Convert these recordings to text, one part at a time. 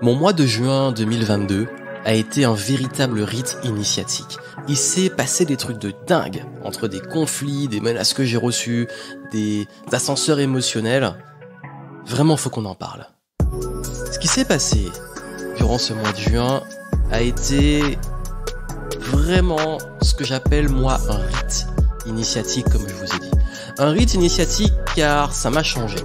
Mon mois de juin 2022 a été un véritable rite initiatique. Il s'est passé des trucs de dingue, entre des conflits, des menaces que j'ai reçues, des ascenseurs émotionnels. Vraiment, faut qu'on en parle. Ce qui s'est passé durant ce mois de juin a été vraiment ce que j'appelle moi un rite initiatique, comme je vous ai dit. Un rite initiatique car ça m'a changé.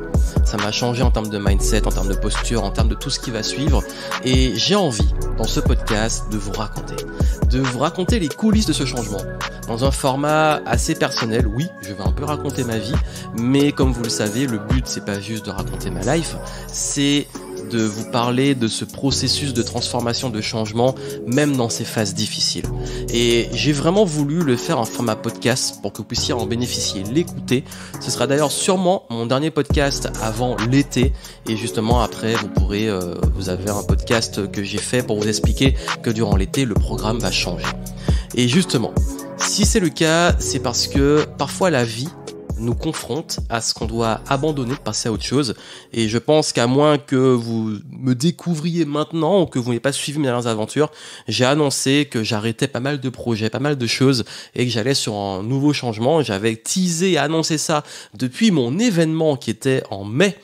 Ça m'a changé en termes de mindset, en termes de posture, en termes de tout ce qui va suivre. Et j'ai envie, dans ce podcast, de vous raconter les coulisses de ce changement. Dans un format assez personnel, oui, je vais un peu raconter ma vie, mais comme vous le savez, le but c'est pas juste de raconter ma life, c'est de vous parler de ce processus de transformation, de changement, même dans ces phases difficiles. Et j'ai vraiment voulu le faire en format podcast pour que vous puissiez en bénéficier, l'écouter. Ce sera d'ailleurs sûrement mon dernier podcast avant l'été. Et justement après, vous avez un podcast que j'ai fait pour vous expliquer que durant l'été, le programme va changer. Et justement, si c'est le cas, c'est parce que parfois la vie nous confronte à ce qu'on doit abandonner, passer à autre chose. Et je pense qu'à moins que vous me découvriez maintenant ou que vous n'ayez pas suivi mes dernières aventures, j'ai annoncé que j'arrêtais pas mal de projets, pas mal de choses et que j'allais sur un nouveau changement. J'avais teasé et annoncé ça depuis mon événement qui était en mai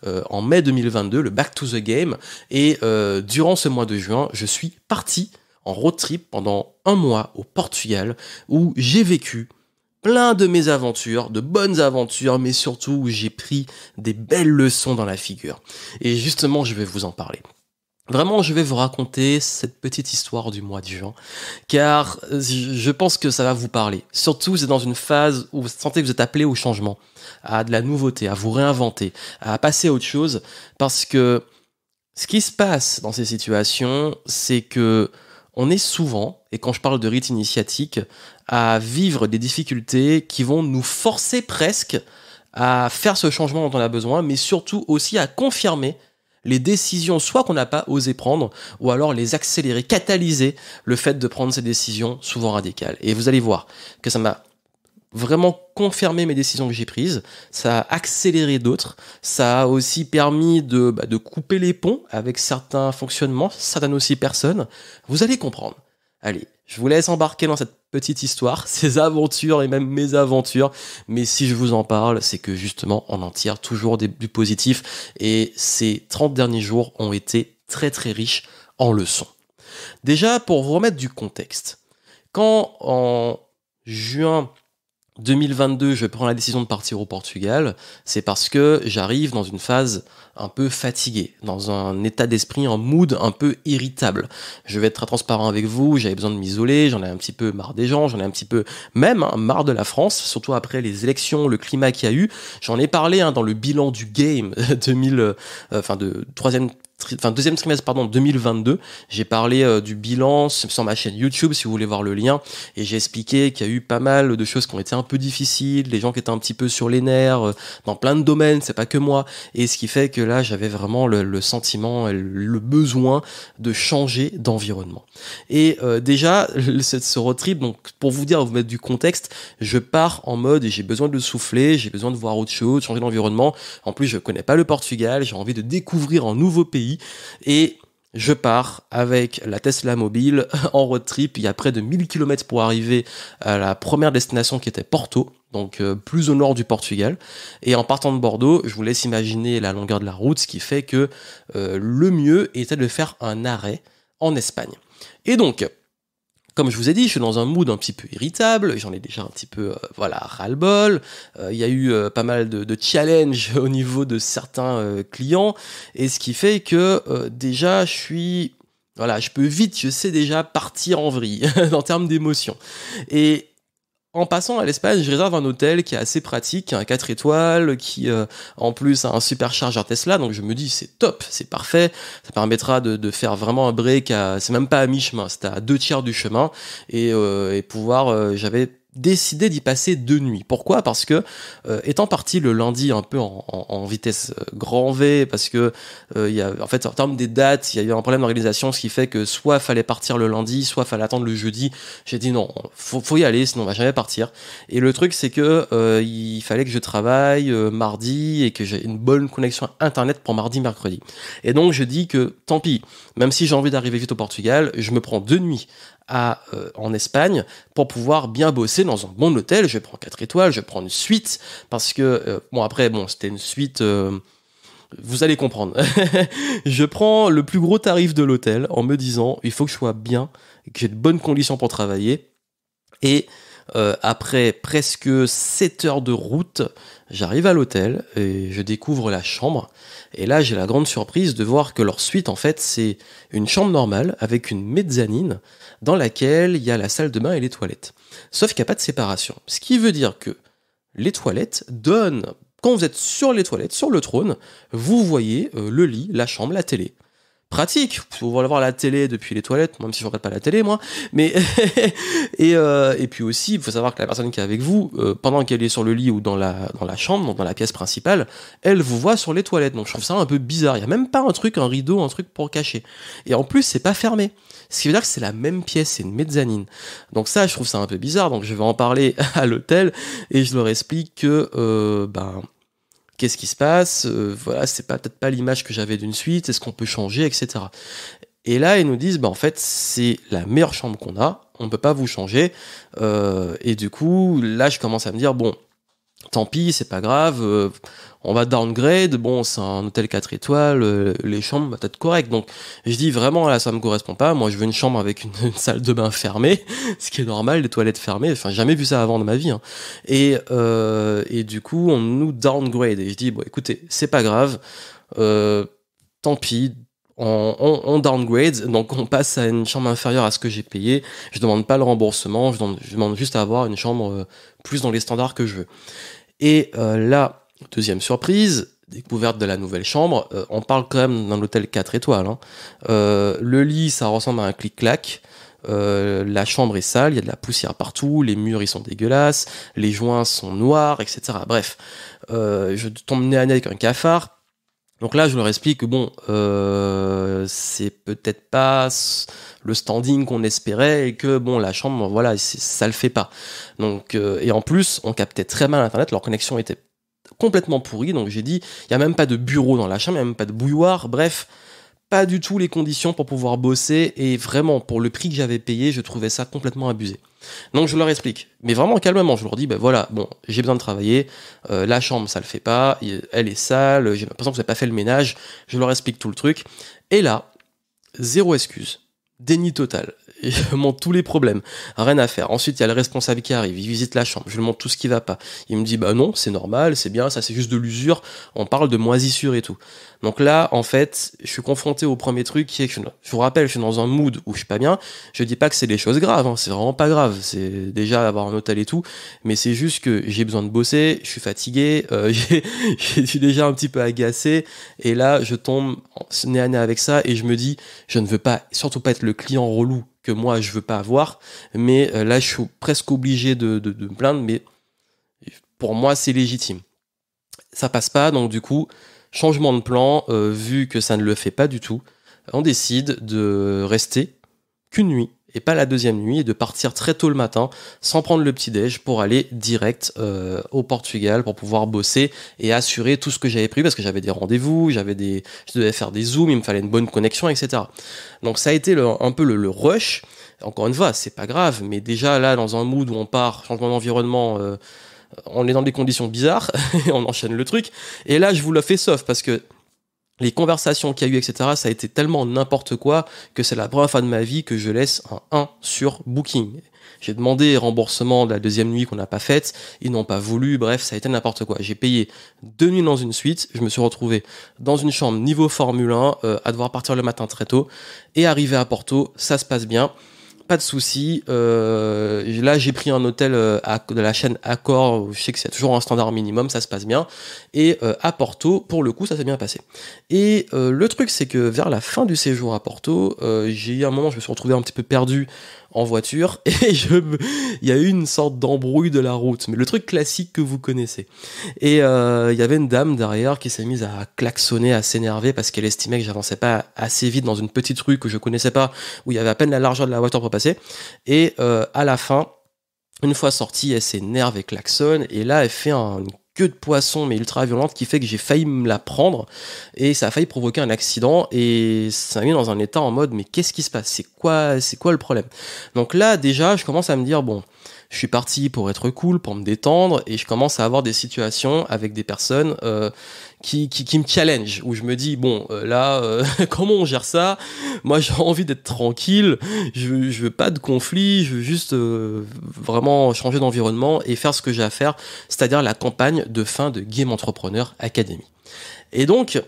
2022, le Back to the Game. Et durant ce mois de juin, je suis parti en road trip pendant un mois au Portugal où j'ai vécu plein de mes aventures, de bonnes aventures, mais surtout où j'ai pris des belles leçons dans la figure. Et justement, je vais vous en parler. Vraiment, je vais vous raconter cette petite histoire du mois de juin, car je pense que ça va vous parler. Surtout, c'est dans une phase où vous sentez que vous êtes appelé au changement, à de la nouveauté, à vous réinventer, à passer à autre chose, parce que ce qui se passe dans ces situations, c'est que on est souvent, et quand je parle de rite initiatique, à vivre des difficultés qui vont nous forcer presque à faire ce changement dont on a besoin, mais surtout aussi à confirmer les décisions soit qu'on n'a pas osé prendre, ou alors les accélérer, catalyser le fait de prendre ces décisions souvent radicales. Et vous allez voir que ça m'a vraiment confirmé mes décisions que j'ai prises, ça a accéléré d'autres, ça a aussi permis de couper les ponts avec certains fonctionnements, certaines aussi personnes. Vous allez comprendre. Allez, je vous laisse embarquer dans cette petite histoire, ces aventures et même mes aventures, mais si je vous en parle, c'est que justement on en tire toujours du positif et ces 30 derniers jours ont été très très riches en leçons. Déjà, pour vous remettre du contexte, quand en juin 2022, je prends la décision de partir au Portugal, c'est parce que j'arrive dans une phase un peu fatiguée, dans un état d'esprit, un mood un peu irritable. Je vais être très transparent avec vous, j'avais besoin de m'isoler, j'en ai un petit peu marre des gens, j'en ai un petit peu même marre de la France, surtout après les élections, le climat qu'il y a eu. J'en ai parlé dans le bilan du game deuxième trimestre 2022, j'ai parlé du bilan sur ma chaîne YouTube si vous voulez voir le lien, et j'ai expliqué qu'il y a eu pas mal de choses qui ont été un peu difficiles, les gens qui étaient un petit peu sur les nerfs dans plein de domaines, c'est pas que moi, et ce qui fait que là j'avais vraiment le sentiment, le besoin de changer d'environnement. Et déjà ce road trip, donc pour vous dire, vous mettre du contexte, je pars en mode et j'ai besoin de souffler, j'ai besoin de voir autre chose, changer d'environnement. En plus je connais pas le Portugal, j'ai envie de découvrir un nouveau pays. Et je pars avec la Tesla mobile en road trip. Il y a près de 1000 km pour arriver à la première destination qui était Porto, donc plus au nord du Portugal. Et en partant de Bordeaux, je vous laisse imaginer la longueur de la route, ce qui fait que le mieux était de faire un arrêt en Espagne. Et donc, comme je vous ai dit, je suis dans un mood un petit peu irritable, j'en ai déjà un petit peu ras-le-bol, il y a eu pas mal de challenges au niveau de certains clients, et ce qui fait que déjà je peux vite, je sais déjà partir en vrille en termes d'émotion. Et en passant à l'Espagne, je réserve un hôtel qui est assez pratique, un 4 étoiles, qui en plus a un superchargeur Tesla, donc je me dis c'est top, c'est parfait, ça permettra de faire vraiment un break, c'est même pas à mi-chemin, c'était à 2/3 du chemin, et pouvoir, j'avais décidé d'y passer 2 nuits. Pourquoi ? Parce que étant parti le lundi un peu en vitesse grand V, parce que en fait en termes des dates, il y a eu un problème d'organisation, ce qui fait que soit fallait partir le lundi, soit fallait attendre le jeudi. J'ai dit non, faut y aller, sinon on va jamais partir. Et le truc c'est que il fallait que je travaille mardi et que j'ai une bonne connexion internet pour mardi, mercredi. Et donc je dis que tant pis, même si j'ai envie d'arriver vite au Portugal, je me prends 2 nuits en Espagne pour pouvoir bien bosser dans un bon hôtel. Je prends 4 étoiles, je prends une suite parce que c'était une suite, vous allez comprendre. Je prends le plus gros tarif de l'hôtel en me disant il faut que je sois bien, que j'ai de bonnes conditions pour travailler. Et après presque 7 heures de route, j'arrive à l'hôtel et je découvre la chambre. Et là, j'ai la grande surprise de voir que leur suite, en fait, c'est une chambre normale avec une mezzanine dans laquelle il y a la salle de bain et les toilettes. Sauf qu'il n'y a pas de séparation. Ce qui veut dire que les toilettes donnent, quand vous êtes sur les toilettes, sur le trône, vous voyez le lit, la chambre, la télé. Pratique, vous pouvez voir la télé depuis les toilettes, même si je regarde pas la télé moi, mais et puis aussi il faut savoir que la personne qui est avec vous, pendant qu'elle est sur le lit ou dans la chambre, donc dans la pièce principale, elle vous voit sur les toilettes, donc je trouve ça un peu bizarre, il y a même pas un rideau, un truc pour cacher, et en plus c'est pas fermé, ce qui veut dire que c'est la même pièce, c'est une mezzanine, donc ça je trouve ça un peu bizarre, donc je vais en parler à l'hôtel et je leur explique que qu'est-ce qui se passe, voilà, c'est peut-être pas l'image que j'avais d'une suite, est-ce qu'on peut changer, etc. Et là, ils nous disent, en fait, c'est la meilleure chambre qu'on a, on peut pas vous changer, et du coup, là, je commence à me dire, bon, tant pis, c'est pas grave, on va downgrade, bon, c'est un hôtel 4 étoiles, les chambres vont être correctes, donc je dis vraiment, là, ça me correspond pas, moi, je veux une chambre avec une salle de bain fermée, ce qui est normal, les toilettes fermées, enfin, j'ai jamais vu ça avant de ma vie, hein. Et du coup, on nous downgrade, et je dis, bon, écoutez, c'est pas grave, tant pis, on downgrade, donc on passe à une chambre inférieure à ce que j'ai payé, je demande pas le remboursement, je demande juste à avoir une chambre plus dans les standards que je veux. Et là, deuxième surprise, découverte de la nouvelle chambre, on parle quand même d'un hôtel 4 étoiles, hein. Le lit, ça ressemble à un clic-clac. La chambre est sale, il y a de la poussière partout, les murs ils sont dégueulasses, les joints sont noirs, etc. Bref, je tombe nez à nez avec un cafard. Donc là, je leur explique que bon, c'est peut-être pas le standing qu'on espérait et que bon, la chambre, voilà, ça le fait pas. Donc et en plus, on captait très mal Internet, leur connexion était complètement pourrie. Donc j'ai dit, il y a même pas de bureau dans la chambre, il y a même pas de bouilloire. Bref, pas du tout les conditions pour pouvoir bosser et vraiment pour le prix que j'avais payé, je trouvais ça complètement abusé. Donc je leur explique, mais vraiment calmement, je leur dis voilà, bon, j'ai besoin de travailler, la chambre ça le fait pas, elle est sale, j'ai l'impression que vous n'avez pas fait le ménage, je leur explique tout le truc, et là, zéro excuse, déni total. Et je montre tous les problèmes, rien à faire. Ensuite, il y a le responsable qui arrive, il visite la chambre, je lui montre tout ce qui va pas. Il me dit, non, c'est normal, c'est bien, ça c'est juste de l'usure, on parle de moisissure et tout. Donc là, en fait, je suis confronté au premier truc qui est que je vous rappelle, je suis dans un mood où je suis pas bien. Je dis pas que c'est des choses graves, hein, c'est vraiment pas grave. C'est déjà avoir un hôtel et tout, mais c'est juste que j'ai besoin de bosser, je suis fatigué, je suis déjà un petit peu agacé, et là, je tombe nez à nez avec ça, et je me dis, je ne veux pas, surtout pas être le client relou que moi je veux pas avoir, mais là, je suis presque obligé de me plaindre, mais pour moi, c'est légitime. Ça passe pas, donc du coup, changement de plan, vu que ça ne le fait pas du tout, on décide de rester qu'une nuit et pas la deuxième nuit et de partir très tôt le matin sans prendre le petit-déj pour aller direct au Portugal pour pouvoir bosser et assurer tout ce que j'avais prévu parce que j'avais des rendez-vous, je devais faire des zooms, il me fallait une bonne connexion, etc. Donc ça a été un peu le rush. Encore une fois, c'est pas grave, mais déjà là, dans un mood où on part, changement d'environnement, on est dans des conditions bizarres, et on enchaîne le truc, et là je vous le fais sauf, parce que les conversations qu'il y a eu, etc., ça a été tellement n'importe quoi, que c'est la première fois de ma vie que je laisse un 1 sur Booking. J'ai demandé remboursement de la deuxième nuit qu'on n'a pas faite, ils n'ont pas voulu, bref, ça a été n'importe quoi. J'ai payé 2 nuits dans une suite, je me suis retrouvé dans une chambre niveau Formule 1, à devoir partir le matin très tôt, et arrivé à Porto, ça se passe bien. Pas de souci. Là, j'ai pris un hôtel de la chaîne Accor. Je sais que c'est toujours un standard minimum, ça se passe bien. Et à Porto, pour le coup, ça s'est bien passé. Et le truc, c'est que vers la fin du séjour à Porto, j'ai eu un moment, je me suis retrouvé un petit peu perdu en voiture et il y a eu une sorte d'embrouille de la route, mais le truc classique que vous connaissez. Et il y avait une dame derrière qui s'est mise à klaxonner, à s'énerver parce qu'elle estimait que j'avançais pas assez vite dans une petite rue que je connaissais pas, où il y avait à peine la largeur de la voiture pour passer. Et à la fin, une fois sortie, elle s'énerve et klaxonne, et là elle fait une queue de poisson mais ultra violente qui fait que j'ai failli me la prendre et ça a failli provoquer un accident et ça m'a mis dans un état en mode mais qu'est-ce qui se passe, c'est quoi le problème. Donc là déjà je commence à me dire bon, je suis parti pour être cool, pour me détendre, et je commence à avoir des situations avec des personnes qui me challenge, où je me dis bon là comment on gère ça, moi j'ai envie d'être tranquille, je veux pas de conflit, je veux juste vraiment changer d'environnement et faire ce que j'ai à faire, c'est-à-dire la campagne de fin de Game Entrepreneur Academy. Et donc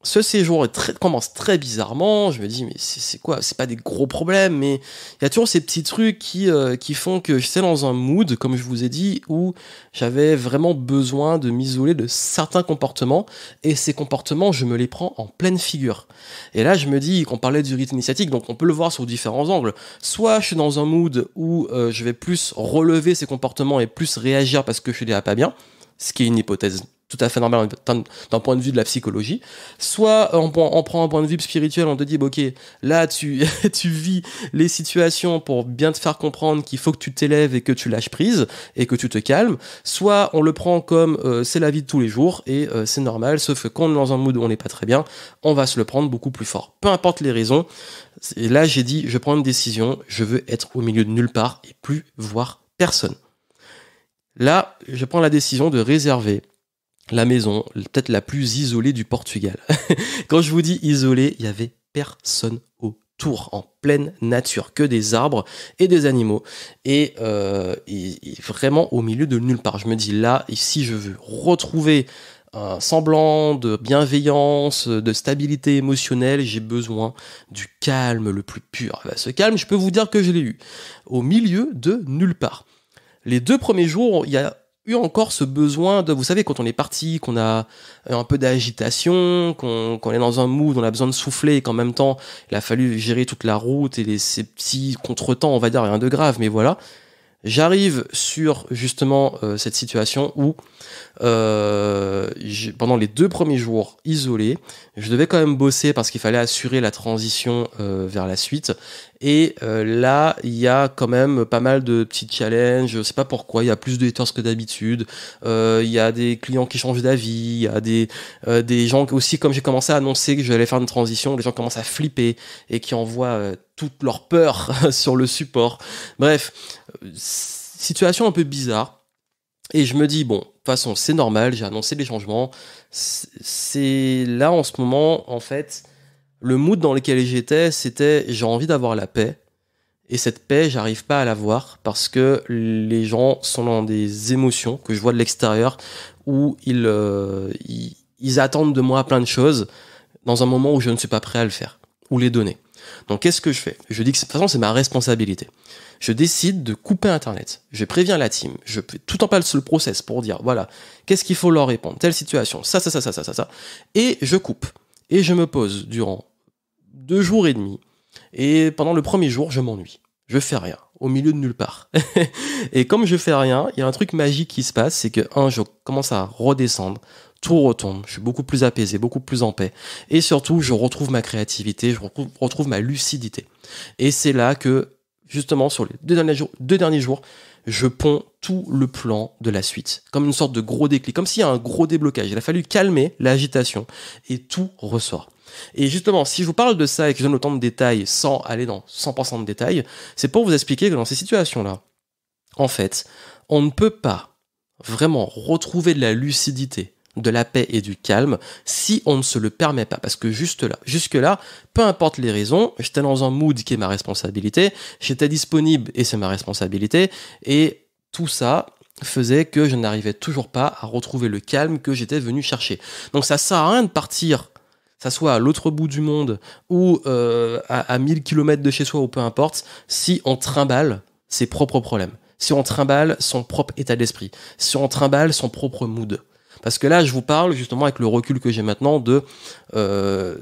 ce séjour commence très bizarrement, je me dis mais c'est quoi, c'est pas des gros problèmes, mais il y a toujours ces petits trucs qui font que j'étais dans un mood, comme je vous ai dit, où j'avais vraiment besoin de m'isoler de certains comportements, et ces comportements je me les prends en pleine figure. Et là je me dis qu'on parlait du rythme initiatique, donc on peut le voir sous différents angles. Soit je suis dans un mood où je vais plus relever ces comportements et plus réagir parce que je suis déjà pas bien, ce qui est une hypothèse tout à fait normal d'un point de vue de la psychologie. Soit on prend un point de vue spirituel, on te dit ok, là tu vis les situations pour bien te faire comprendre qu'il faut que tu t'élèves et que tu lâches prise et que tu te calmes. Soit on le prend comme c'est la vie de tous les jours et c'est normal, sauf que quand on est dans un mood où on n'est pas très bien, on va se le prendre beaucoup plus fort. Peu importe les raisons. Et là j'ai dit je prends une décision, je veux être au milieu de nulle part et plus voir personne. Là je prends la décision de réserver la maison, peut-être la plus isolée du Portugal. Quand je vous dis isolée, il y avait personne autour, en pleine nature, que des arbres et des animaux, et vraiment au milieu de nulle part. Je me dis là, ici, je veux retrouver un semblant de bienveillance, de stabilité émotionnelle, j'ai besoin du calme le plus pur. Ce calme, je peux vous dire que je l'ai eu, au milieu de nulle part. Les 2 premiers jours, il y a eu encore ce besoin de, vous savez, quand on est parti, qu'on a un peu d'agitation, qu'on est dans un mood, on a besoin de souffler, et qu'en même temps, il a fallu gérer toute la route et ces petits contretemps, on va dire, rien de grave, mais voilà. J'arrive sur, justement, cette situation où, pendant les 2 premiers jours isolés, je devais quand même bosser parce qu'il fallait assurer la transition vers la suite. Et là, il y a quand même pas mal de petits challenges. Je sais pas pourquoi, il y a plus de haters que d'habitude. Il y a des clients qui changent d'avis. Il y a des gens qui aussi, comme j'ai commencé à annoncer que j'allais faire une transition, les gens commencent à flipper et qui envoient toute leur peur sur le support. Bref, situation un peu bizarre. Et je me dis, bon, de toute façon, c'est normal, j'ai annoncé les changements. C'est là, en ce moment, en fait, le mood dans lequel j'étais, c'était j'ai envie d'avoir la paix. Et cette paix, j'arrive pas à l'avoir parce que les gens sont dans des émotions que je vois de l'extérieur où ils attendent de moi plein de choses dans un moment où je ne suis pas prêt à le faire ou les donner. Donc, qu'est-ce que je fais ? Je dis que de toute façon, c'est ma responsabilité. Je décide de couper Internet. Je préviens la team. Je fais tout en passe le process pour dire, voilà, qu'est-ce qu'il faut leur répondre ? Telle situation, ça. Et je coupe. Et je me pose durant 2 jours et demi. Et pendant le premier jour, je m'ennuie. Je fais rien. Au milieu de nulle part. Et comme je fais rien, il y a un truc magique qui se passe, c'est que, je commence à redescendre. Tout retombe, je suis beaucoup plus apaisé, beaucoup plus en paix. Et surtout, je retrouve ma créativité, je retrouve ma lucidité. Et c'est là que, justement, sur les 2 derniers jours, je ponds tout le plan de la suite. Comme une sorte de gros déclic, comme s'il y a un gros déblocage. Il a fallu calmer l'agitation et tout ressort. Et justement, si je vous parle de ça et que je donne autant de détails sans aller dans 100% de détails, c'est pour vous expliquer que dans ces situations-là, en fait, on ne peut pas vraiment retrouver de la lucidité, de la paix et du calme si on ne se le permet pas. Parce que jusque-là, peu importe les raisons, j'étais dans un mood qui est ma responsabilité, j'étais disponible et c'est ma responsabilité, et tout ça faisait que je n'arrivais toujours pas à retrouver le calme que j'étais venu chercher. Donc ça sert à rien de partir, ça soit à l'autre bout du monde ou à 1000 km de chez soi ou peu importe, si on trimballe ses propres problèmes, si on trimballe son propre état d'esprit, si on trimballe son propre mood. Parce que là, je vous parle justement avec le recul que j'ai maintenant de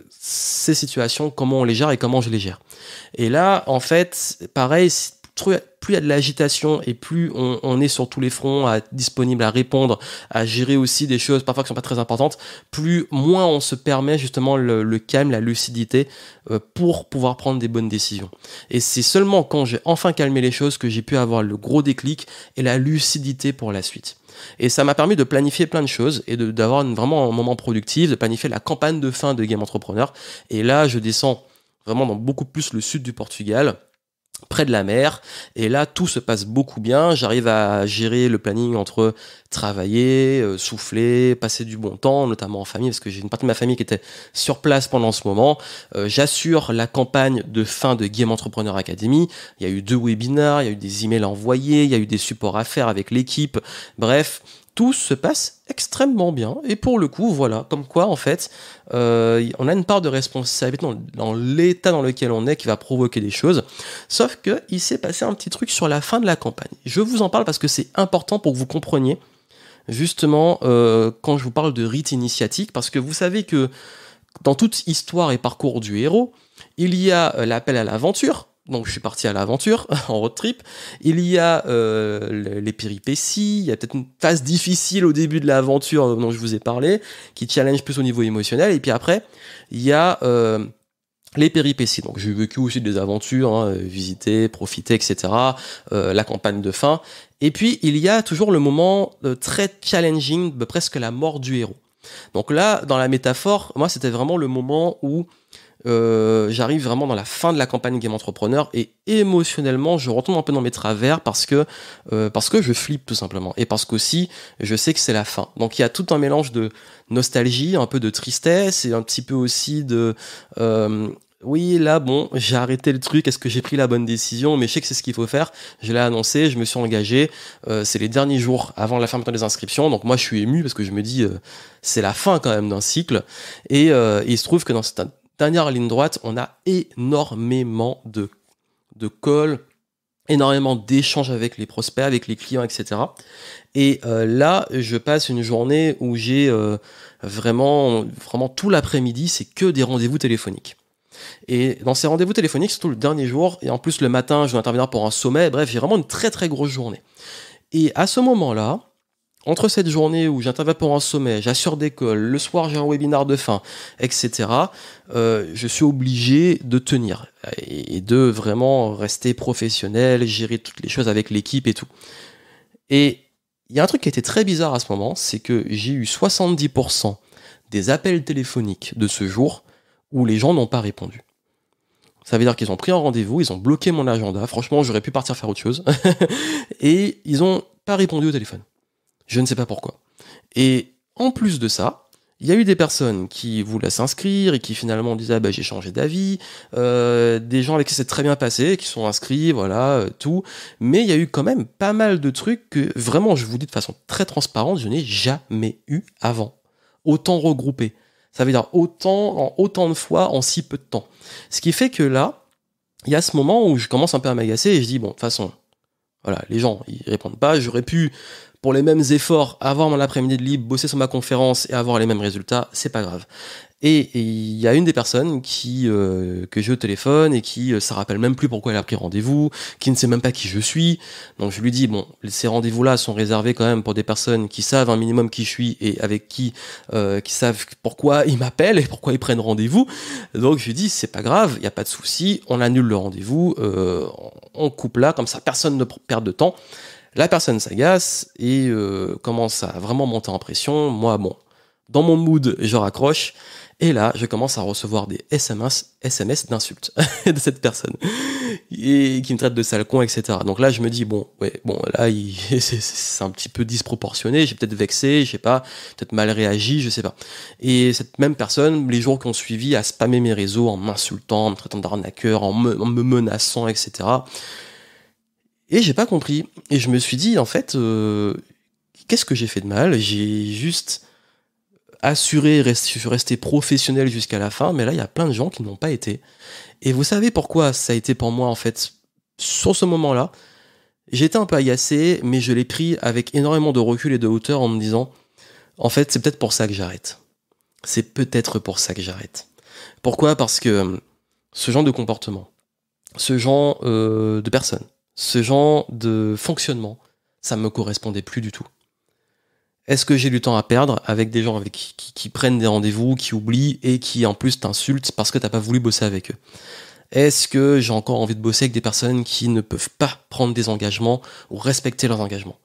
ces situations, comment on les gère et comment je les gère. Et là, en fait, pareil, plus il y a de l'agitation et plus on est sur tous les fronts, disponible à répondre, à gérer aussi des choses parfois qui sont pas très importantes, moins on se permet justement le calme, la lucidité pour pouvoir prendre des bonnes décisions. Et c'est seulement quand j'ai enfin calmé les choses que j'ai pu avoir le gros déclic et la lucidité pour la suite. Et ça m'a permis de planifier plein de choses et d'avoir vraiment un moment productif, de planifier la campagne de fin de Game Entrepreneur. Et là, je descends vraiment dans beaucoup plus le sud du Portugal, près de la mer, et là tout se passe beaucoup bien. J'arrive à gérer le planning entre travailler, souffler, passer du bon temps, notamment en famille, parce que j'ai une partie de ma famille qui était sur place pendant ce moment. J'assure la campagne de fin de Game Entrepreneur Academy. Il y a eu 2 webinaires, il y a eu des emails envoyés, il y a eu des supports à faire avec l'équipe. Bref, tout se passe extrêmement bien. Et pour le coup, voilà, comme quoi, en fait, on a une part de responsabilité dans l'état dans lequel on est qui va provoquer des choses. Sauf qu'il s'est passé un petit truc sur la fin de la campagne. Je vous en parle parce que c'est important pour que vous compreniez, justement, quand je vous parle de rite initiatique, parce que vous savez que dans toute histoire et parcours du héros, il y a l'appel à l'aventure. Donc je suis parti à l'aventure, en road trip. Il y a les péripéties, il y a peut-être une phase difficile au début de l'aventure dont je vous ai parlé, qui challenge plus au niveau émotionnel. Et puis après, il y a les péripéties. Donc j'ai vécu aussi des aventures, visiter, profiter, etc. La campagne de fin. Et puis il y a toujours le moment très challenging, presque la mort du héros. Donc là, dans la métaphore, moi c'était vraiment le moment où j'arrive vraiment dans la fin de la campagne Game Entrepreneur et émotionnellement je retombe un peu dans mes travers parce que je flippe tout simplement et parce qu'aussi je sais que c'est la fin. Donc il y a tout un mélange de nostalgie, un peu de tristesse et un petit peu aussi de oui là bon j'ai arrêté le truc, est-ce que j'ai pris la bonne décision, mais je sais que c'est ce qu'il faut faire, je l'ai annoncé, je me suis engagé, c'est les derniers jours avant la fermeture des inscriptions, donc moi je suis ému parce que je me dis c'est la fin quand même d'un cycle et il se trouve que dans cette dernière ligne droite, on a énormément de calls, énormément d'échanges avec les prospects, avec les clients, etc. Et là, je passe une journée où j'ai vraiment tout l'après-midi, c'est que des rendez-vous téléphoniques. Et dans ces rendez-vous téléphoniques, surtout le dernier jour, et en plus le matin, je dois intervenir pour un sommet, bref, j'ai vraiment une très très grosse journée. Et à ce moment-là, entre cette journée où j'interviens pour un sommet, j'assure des calls, le soir j'ai un webinaire de fin, etc., je suis obligé de tenir et de vraiment rester professionnel, gérer toutes les choses avec l'équipe et tout. Et il y a un truc qui était très bizarre à ce moment, c'est que j'ai eu 70% des appels téléphoniques de ce jour où les gens n'ont pas répondu. Ça veut dire qu'ils ont pris un rendez-vous, ils ont bloqué mon agenda, franchement j'aurais pu partir faire autre chose, et ils n'ont pas répondu au téléphone. Je ne sais pas pourquoi. Et en plus de ça, il y a eu des personnes qui voulaient s'inscrire et qui finalement disaient j'ai changé d'avis, des gens avec qui c'est très bien passé, qui sont inscrits, voilà, tout. Mais il y a eu quand même pas mal de trucs que vraiment, je vous dis de façon très transparente, je n'ai jamais eu avant. Autant regroupé. Ça veut dire autant de fois en si peu de temps. Ce qui fait que là, il y a ce moment où je commence un peu à m'agacer et je dis de toute façon, voilà, les gens, ils répondent pas, j'aurais pu pour les mêmes efforts, avoir mon après-midi de libre, bosser sur ma conférence et avoir les mêmes résultats, c'est pas grave. Et il y a une des personnes que j'ai au téléphone et qui ça rappelle même plus pourquoi elle a pris rendez-vous, qui ne sait même pas qui je suis. Donc je lui dis ces rendez-vous-là sont réservés quand même pour des personnes qui savent un minimum qui je suis et avec qui savent pourquoi ils m'appellent et pourquoi ils prennent rendez-vous. Donc je lui dis c'est pas grave, il y a pas de souci, on annule le rendez-vous, on coupe là comme ça personne ne perd de temps. La personne s'agace et commence à vraiment monter en pression. Moi, dans mon mood, je raccroche. Et là, je commence à recevoir des SMS d'insultes de cette personne. Et qui me traite de sale con, etc. Donc là, je me dis, là, c'est un petit peu disproportionné. J'ai peut-être vexé, je sais pas, peut-être mal réagi, je sais pas. Et cette même personne, les jours qui ont suivi, a spammé mes réseaux en m'insultant, en me traitant d'arnaqueur, en me menaçant, etc. Et j'ai pas compris. Et je me suis dit, en fait, qu'est-ce que j'ai fait de mal ? J'ai juste assuré, je suis resté professionnel jusqu'à la fin, mais là, il y a plein de gens qui n'ont pas été. Et vous savez pourquoi ça a été pour moi, en fait, sur ce moment-là ? J'étais un peu agacé, mais je l'ai pris avec énormément de recul et de hauteur en me disant, en fait, c'est peut-être pour ça que j'arrête. C'est peut-être pour ça que j'arrête. Pourquoi ? Parce que ce genre de comportement, ce genre de personnes, ce genre de fonctionnement, ça me correspondait plus du tout. Est-ce que j'ai du temps à perdre avec des gens avec qui prennent des rendez-vous, qui oublient et qui en plus t'insultent parce que t'as pas voulu bosser avec eux? Est-ce que j'ai encore envie de bosser avec des personnes qui ne peuvent pas prendre des engagements ou respecter leurs engagements?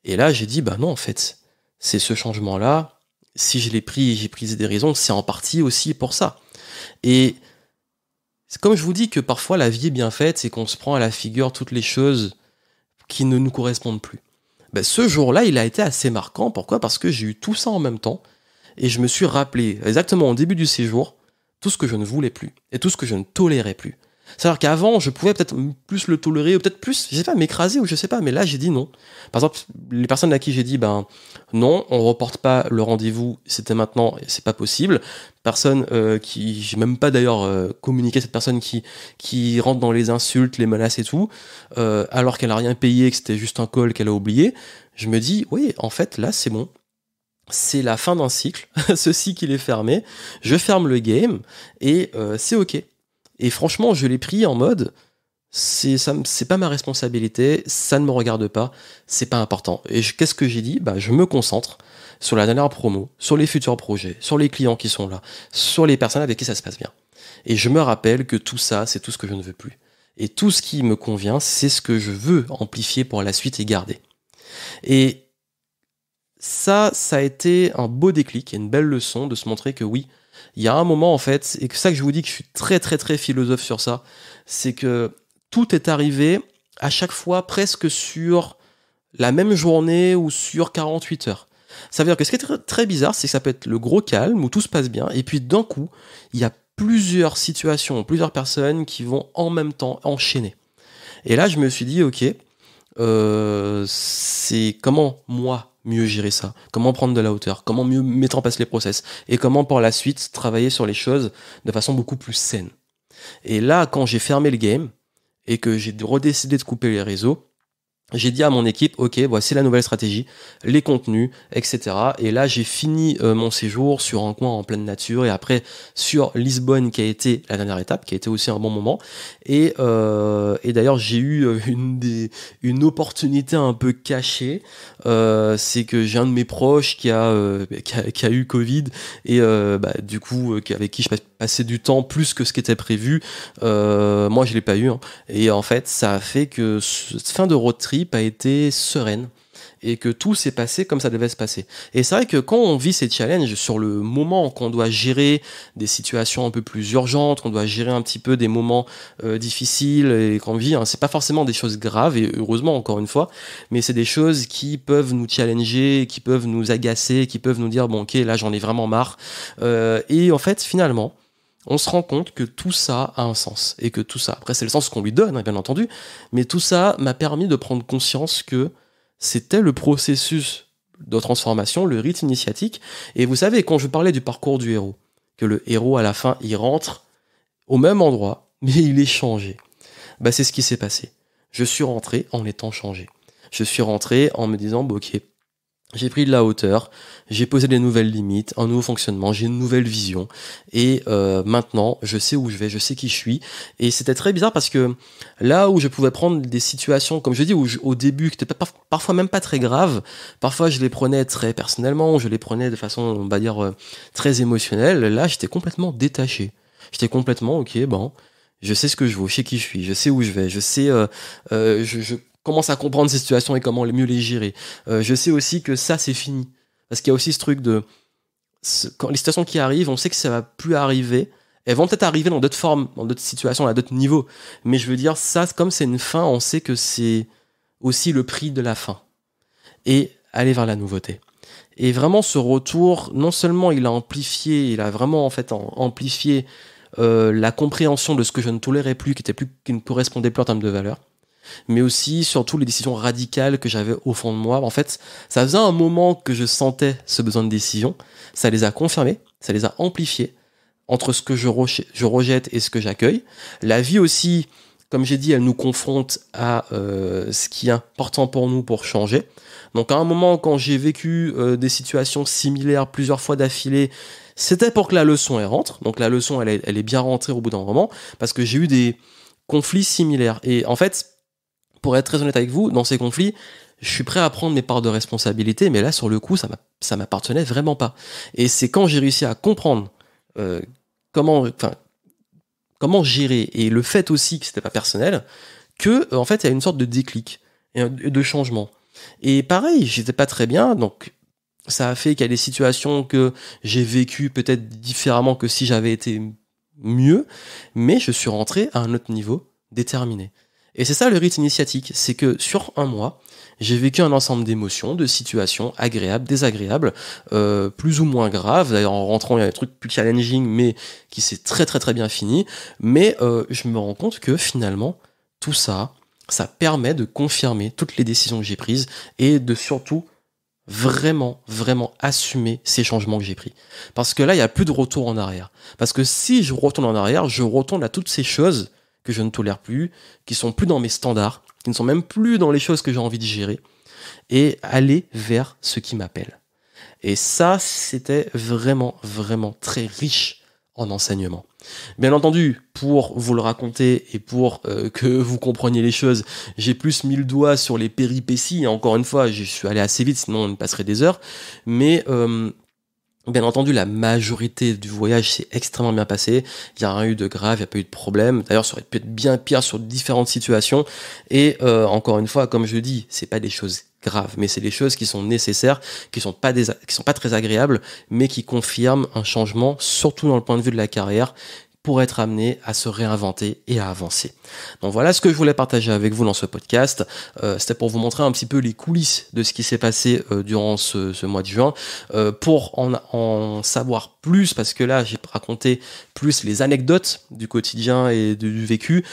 Et là, j'ai dit, bah non, en fait, c'est ce changement-là. Si je l'ai pris et j'ai pris des raisons, c'est en partie aussi pour ça. Et c'est comme je vous dis que parfois la vie est bien faite, c'est qu'on se prend à la figure toutes les choses qui ne nous correspondent plus. Ben, ce jour-là, il a été assez marquant. Pourquoi? Parce que j'ai eu tout ça en même temps et je me suis rappelé exactement au début du séjour tout ce que je ne voulais plus et tout ce que je ne tolérais plus. C'est-à-dire qu'avant, je pouvais peut-être plus le tolérer ou peut-être plus, je sais pas, m'écraser ou je sais pas, mais là, j'ai dit non. Par exemple, les personnes à qui j'ai dit, ben non, on reporte pas le rendez-vous, c'était maintenant, c'est pas possible. Personne qui, j'ai même pas d'ailleurs communiqué à cette personne qui rentre dans les insultes, les menaces et tout, alors qu'elle a rien payé, que c'était juste un call qu'elle a oublié. Je me dis, oui, en fait, là, c'est bon. C'est la fin d'un cycle, ce cycle il est fermé, je ferme le game et c'est ok. Et franchement, je l'ai pris en mode, c'est pas ma responsabilité, ça ne me regarde pas, c'est pas important. Et qu'est-ce que j'ai dit? Bah, je me concentre sur la dernière promo, sur les futurs projets, sur les clients qui sont là, sur les personnes avec qui ça se passe bien. Et je me rappelle que tout ça, c'est tout ce que je ne veux plus. Et tout ce qui me convient, c'est ce que je veux amplifier pour la suite et garder. Et ça a été un beau déclic et une belle leçon de se montrer que oui, il y a un moment en fait, et que ça que je vous dis que je suis très très très philosophe sur ça, c'est que tout est arrivé à chaque fois presque sur la même journée ou sur 48 heures. Ça veut dire que ce qui est très, très bizarre, c'est que ça peut être le gros calme où tout se passe bien, et puis d'un coup, il y a plusieurs situations, plusieurs personnes qui vont en même temps enchaîner. Et là, je me suis dit, ok, c'est comment moi mieux gérer ça, comment prendre de la hauteur, comment mieux mettre en place les process et comment pour la suite travailler sur les choses de façon beaucoup plus saine. Et là, quand j'ai fermé le game et que j'ai redécidé de couper les réseaux, j'ai dit à mon équipe, ok, voici la nouvelle stratégie, les contenus, etc. Et là, j'ai fini mon séjour sur un coin en pleine nature et après sur Lisbonne qui a été la dernière étape, qui a été aussi un bon moment. Et d'ailleurs, j'ai eu une opportunité un peu cachée. C'est que j'ai un de mes proches qui a eu Covid et du coup, avec qui je passais du temps plus que ce qui était prévu. Moi, je l'ai pas eu. Hein. Et en fait, ça a fait que cette fin de road trip a été sereine et que tout s'est passé comme ça devait se passer. Et c'est vrai que quand on vit ces challenges sur le moment qu'on doit gérer des situations un peu plus urgentes, qu'on doit gérer un petit peu des moments difficiles et qu'on vit, hein, c'est pas forcément des choses graves et heureusement encore une fois, mais c'est des choses qui peuvent nous challenger, qui peuvent nous agacer, qui peuvent nous dire bon ok là j'en ai vraiment marre. Et en fait finalement on se rend compte que tout ça a un sens et que tout ça, après c'est le sens qu'on lui donne, hein, bien entendu, mais tout ça m'a permis de prendre conscience que c'était le processus de transformation, le rite initiatique. Et vous savez, quand je parlais du parcours du héros, que le héros à la fin, il rentre au même endroit, mais il est changé. Bah, c'est ce qui s'est passé. Je suis rentré en étant changé. Je suis rentré en me disant, bah, ok, j'ai pris de la hauteur, j'ai posé des nouvelles limites, un nouveau fonctionnement, j'ai une nouvelle vision et maintenant je sais où je vais, je sais qui je suis et c'était très bizarre parce que là où je pouvais prendre des situations comme je dis au début qui étaient parfois même pas très graves, parfois je les prenais très personnellement, je les prenais de façon on va dire très émotionnelle, là j'étais complètement détaché, j'étais complètement ok bon je sais ce que je vaux, je sais qui je suis, je sais où je vais, je sais je commence à comprendre ces situations et comment mieux les gérer. Je sais aussi que ça, c'est fini. Parce qu'il y a aussi ce truc de... Quand les situations qui arrivent, on sait que ça va plus arriver. Elles vont peut-être arriver dans d'autres formes, dans d'autres situations, à d'autres niveaux. Mais je veux dire, ça, comme c'est une fin, on sait que c'est aussi le prix de la fin. Et aller vers la nouveauté. Et vraiment, ce retour, non seulement il a amplifié, il a vraiment en fait amplifié la compréhension de ce que je ne tolérais plus, qui ne correspondait plus en termes de valeur, mais aussi surtout les décisions radicales que j'avais au fond de moi. En fait, ça faisait un moment que je sentais ce besoin de décision, ça les a confirmés, ça les a amplifiés, entre ce que je rejette et ce que j'accueille. La vie aussi, comme j'ai dit, elle nous confronte à ce qui est important pour nous pour changer. Donc à un moment, quand j'ai vécu des situations similaires plusieurs fois d'affilée, c'était pour que la leçon elle rentre. Donc la leçon elle est bien rentrée au bout d'un moment, parce que j'ai eu des conflits similaires. Et en fait, pour être très honnête avec vous, dans ces conflits, je suis prêt à prendre mes parts de responsabilité, mais là, sur le coup, ça m'appartenait vraiment pas. Et c'est quand j'ai réussi à comprendre comment gérer, et le fait aussi que c'était pas personnel, que en fait, il y a une sorte de déclic et de changement. Et pareil, j'étais pas très bien, donc ça a fait qu'il y a des situations que j'ai vécues peut-être différemment que si j'avais été mieux, mais je suis rentré à un autre niveau déterminé. Et c'est ça le rite initiatique, c'est que sur un mois, j'ai vécu un ensemble d'émotions, de situations agréables, désagréables, plus ou moins graves. D'ailleurs, en rentrant, il y a des trucs plus challenging, mais qui s'est très très très bien fini. Mais je me rends compte que finalement, tout ça, ça permet de confirmer toutes les décisions que j'ai prises et de surtout vraiment, vraiment assumer ces changements que j'ai pris. Parce que là, il n'y a plus de retour en arrière. Parce que si je retourne en arrière, je retourne à toutes ces choses que je ne tolère plus, qui sont plus dans mes standards, qui ne sont même plus dans les choses que j'ai envie de gérer, et aller vers ce qui m'appelle. Et ça, c'était vraiment, vraiment très riche en enseignement. Bien entendu, pour vous le raconter et pour que vous compreniez les choses, j'ai plus mis le doigt sur les péripéties, et encore une fois, je suis allé assez vite, sinon on passerait des heures, mais bien entendu, la majorité du voyage s'est extrêmement bien passé. Il n'y a rien eu de grave, il n'y a pas eu de problème. D'ailleurs, ça aurait pu être bien pire sur différentes situations. Et encore une fois, comme je dis, c'est pas des choses graves, mais c'est des choses qui sont nécessaires, qui sont pas très agréables, mais qui confirment un changement, surtout dans le point de vue de la carrière, pour être amené à se réinventer et à avancer. Donc voilà ce que je voulais partager avec vous dans ce podcast. C'était pour vous montrer un petit peu les coulisses de ce qui s'est passé durant ce mois de juin. Pour en savoir plus, parce que là j'ai raconté plus les anecdotes du quotidien et du vécu.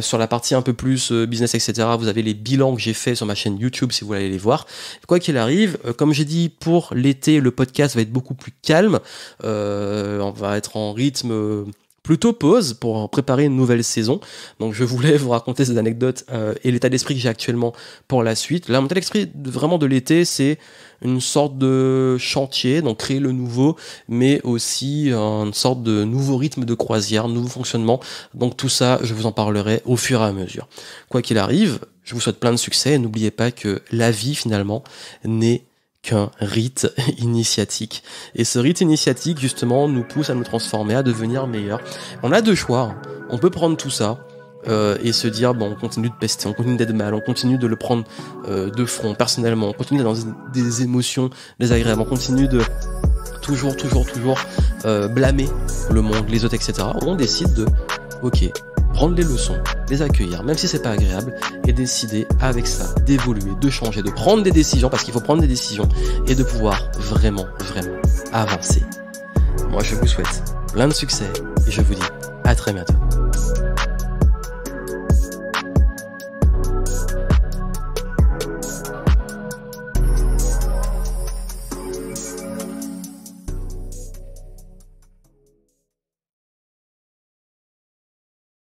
Sur la partie un peu plus business, etc., vous avez les bilans que j'ai fait sur ma chaîne YouTube si vous voulez aller les voir. Quoi qu'il arrive, comme j'ai dit, pour l'été, le podcast va être beaucoup plus calme. On va être en rythme plutôt pause pour préparer une nouvelle saison. Donc je voulais vous raconter ces anecdotes et l'état d'esprit que j'ai actuellement pour la suite. Là, mon état d'esprit vraiment de l'été, c'est une sorte de chantier, donc créer le nouveau, mais aussi une sorte de nouveau rythme de croisière, nouveau fonctionnement. Donc tout ça, je vous en parlerai au fur et à mesure. Quoi qu'il arrive, je vous souhaite plein de succès et n'oubliez pas que la vie finalement n'est qu'un rite initiatique. Et ce rite initiatique, justement, nous pousse à nous transformer, à devenir meilleurs. On a deux choix. On peut prendre tout ça et se dire, bon, on continue de pester, on continue d'être mal, on continue de le prendre de front, personnellement, on continue d'être dans des émotions désagréables, on continue de toujours blâmer le monde, les autres, etc. On décide de, ok, prendre les leçons, les accueillir, même si c'est pas agréable, et décider avec ça d'évoluer, de changer, de prendre des décisions, parce qu'il faut prendre des décisions, et de pouvoir vraiment, vraiment avancer. Moi, je vous souhaite plein de succès, et je vous dis à très bientôt.